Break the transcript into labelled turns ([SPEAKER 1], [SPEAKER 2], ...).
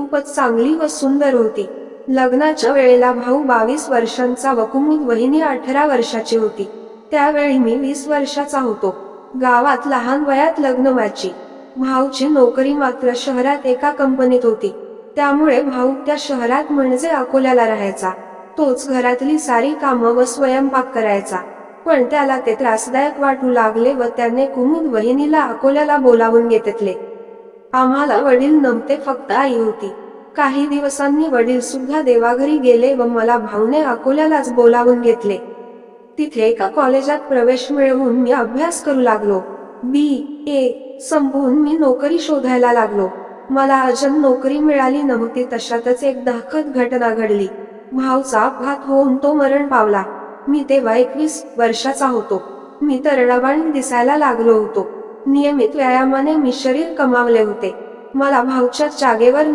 [SPEAKER 1] खूपच चांगली व सुंदर होती. लग्नाच्या वेळेला भाऊ 22 वर्षांचा व कुमुद वहिनी 18 वर्षाची होती. त्यावेळी मी 20 वर्षाचा होतो. गावात लहान वयात लग्न व्हायची. भाऊची नोकरी मात्र शहरात एका कंपनीत होती. त्यामुळे भाऊ त्या शहरात म्हणजे अकोल्याला राहायचा. तोच घरातली सारी कामं व स्वयंपाक करायचा. पण त्याला ते त्रासदायक वाटू लागले व त्याने कुमुद वहिनीला अकोल्याला बोलावून घेतले. आम्हाला वडील नव्हते, फक्त आई होती. काही दिवसांनी वडील सुद्धा देवाघरी गेले व मला भाऊने अकोल्यालाच बोलावून घेतले. तिथे एका कॉलेजात प्रवेश मिळवून मी अभ्यास करू लागलो. BA संपवून मी नोकरी शोधायला लागलो. मला अजून नोकरी मिळाली नव्हती तशातच एक दाखद घटना घडली. भाऊचा अपघात होऊन तो मरण पावला. मी तेव्हा 21 वर्षाचा होतो. मी तरुणाबाणी दिसायला लागलो होतो. नियमित व्यायामाने मी शरीर कमावले होते. मला भाऊच्या जागेवर